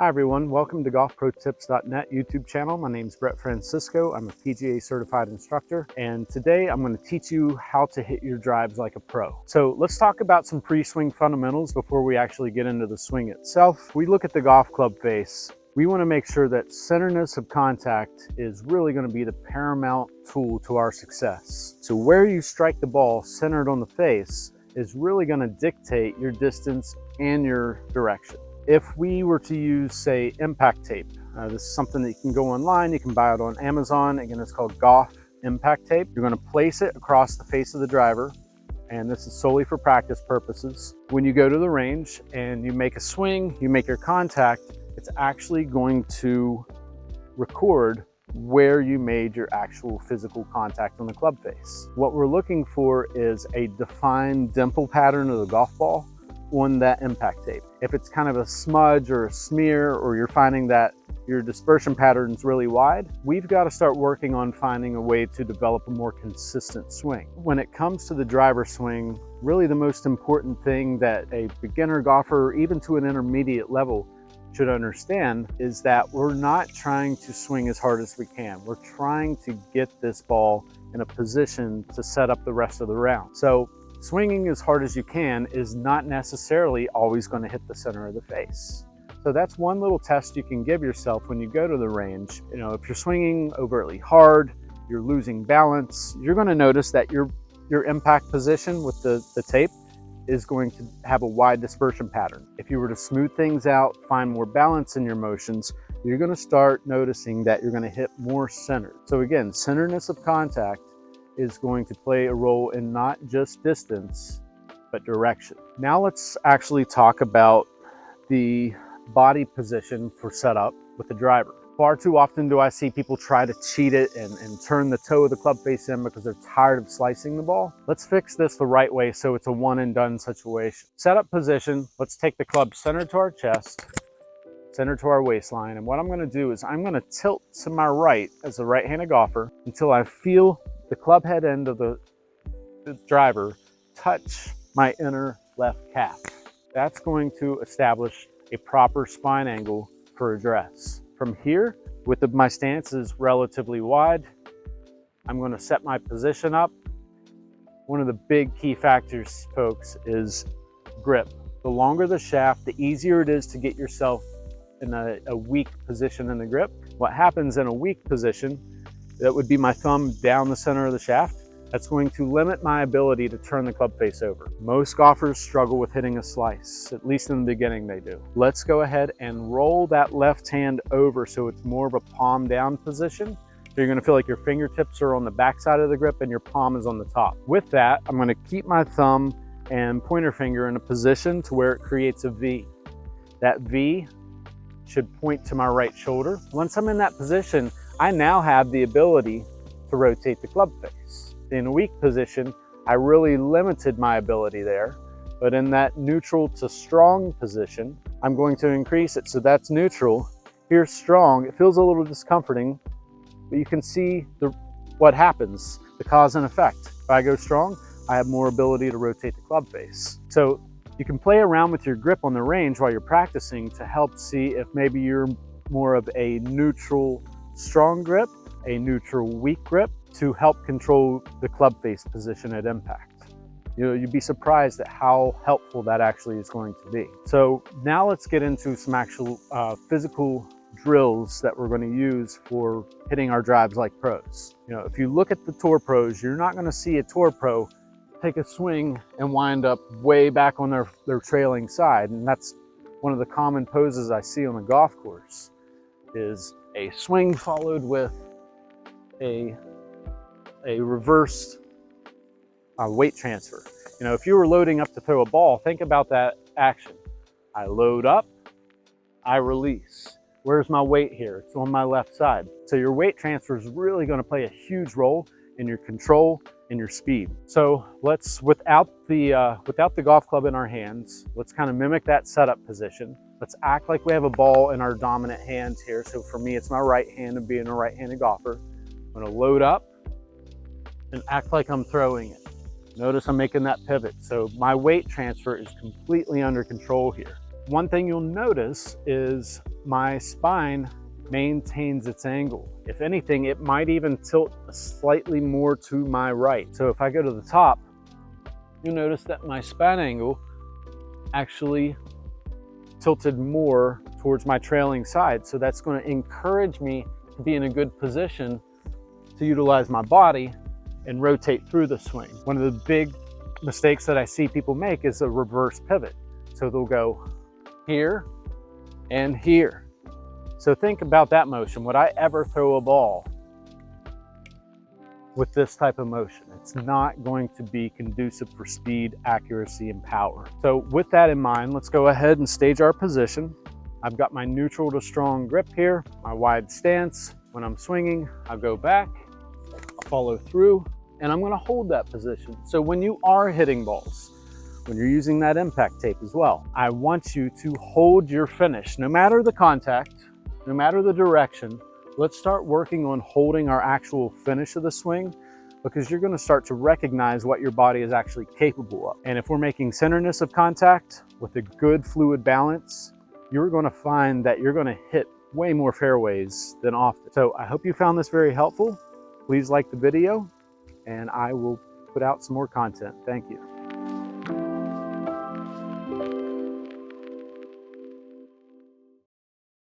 Hi everyone, welcome to golfprotips.net YouTube channel. My name is Brett Francisco. I'm a PGA certified instructor, and today I'm going to teach you how to hit your drives like a pro. So let's talk about some pre-swing fundamentals before we actually get into the swing itself. We look at the golf club face. We want to make sure that centerness of contact is really going to be the paramount tool to our success. So where you strike the ball centered on the face is really going to dictate your distance and your direction. If we were to use, say, impact tape, this is something that you can go online, you can buy it on Amazon. Again, it's called golf impact tape. You're going to place it across the face of the driver, and this is solely for practice purposes. When you go to the range and you make a swing, you make your contact, it's actually going to record where you made your actual physical contact on the club face. What we're looking for is a defined dimple pattern of the golf ball on that impact tape. If it's kind of a smudge or a smear, or you're finding that your dispersion pattern is really wide, we've got to start working on finding a way to develop a more consistent swing. When it comes to the driver swing, really the most important thing that a beginner golfer, or even to an intermediate level, should understand is that we're not trying to swing as hard as we can. We're trying to get this ball in a position to set up the rest of the round. So swinging as hard as you can is not necessarily always going to hit the center of the face. So that's one little test you can give yourself when you go to the range. You know, if you're swinging overtly hard, you're losing balance, you're going to notice that your impact position with the tape is going to have a wide dispersion pattern. If you were to smooth things out, find more balance in your motions, you're going to start noticing that you're going to hit more centered. So again, centerness of contact is going to play a role in not just distance, but direction. Now let's actually talk about the body position for setup with the driver. Far too often do I see people try to cheat it and turn the toe of the club face in because they're tired of slicing the ball. Let's fix this the right way so it's a one and done situation. Setup position, let's take the club center to our chest, center to our waistline, and what I'm going to do is I'm going to tilt to my right as a right-handed golfer until I feel the club head end of the driver touch my inner left calf. That's going to establish a proper spine angle for address. From here, with my stance is relatively wide, I'm going to set my position up. One of the big key factors, folks, is grip. The longer the shaft, the easier it is to get yourself in a weak position in the grip. What happens in a weak position, that would be my thumb down the center of the shaft. That's going to limit my ability to turn the club face over. Most golfers struggle with hitting a slice, at least in the beginning they do. Let's go ahead and roll that left hand over so it's more of a palm down position. So you're gonna feel like your fingertips are on the back side of the grip and your palm is on the top. With that, I'm gonna keep my thumb and pointer finger in a position to where it creates a V. That V should point to my right shoulder. Once I'm in that position, I now have the ability to rotate the club face. In a weak position, I really limited my ability there, but in that neutral to strong position, I'm going to increase it. So that's neutral. Here's strong. It feels a little discomforting, but you can see what happens, the cause and effect. If I go strong, I have more ability to rotate the club face. So you can play around with your grip on the range while you're practicing to help see if maybe you're more of a neutral strong grip, a neutral weak grip, to help control the club face position at impact. You know, you'd be surprised at how helpful that actually is going to be. So now let's get into some actual physical drills that we're going to use for hitting our drives like pros. You know, if you look at the tour pros, you're not going to see a tour pro take a swing and wind up way back on their trailing side. And that's one of the common poses I see on the golf course, is a swing followed with a reversed weight transfer. You know, if you were loading up to throw a ball, think about that action. I load up, I release. Where's my weight here? It's on my left side. So your weight transfer is really going to play a huge role in your control and your speed. So let's, without the golf club in our hands, let's kind of mimic that setup position. Let's act like we have a ball in our dominant hands here. So for me, it's my right hand, and being a right-handed golfer, I'm going to load up and act like I'm throwing it. Notice I'm making that pivot. So my weight transfer is completely under control here. One thing you'll notice is my spine maintains its angle. If anything, it might even tilt slightly more to my right. So if I go to the top, you'll notice that my spine angle actually tilted more towards my trailing side. So that's going to encourage me to be in a good position to utilize my body and rotate through the swing. One of the big mistakes that I see people make is a reverse pivot. So they'll go here and here. So think about that motion. Would I ever throw a ball with this type of motion? It's not going to be conducive for speed, accuracy, and power. So with that in mind, let's go ahead and stage our position. I've got my neutral to strong grip here, my wide stance. When I'm swinging, I'll go back, I'll follow through, and I'm gonna hold that position. So when you are hitting balls, when you're using that impact tape as well, I want you to hold your finish. No matter the contact, no matter the direction, let's start working on holding our actual finish of the swing, because you're gonna start to recognize what your body is actually capable of. And if we're making centerness of contact with a good fluid balance, you're gonna find that you're gonna hit way more fairways than often. So I hope you found this very helpful. Please like the video, and I will put out some more content. Thank you.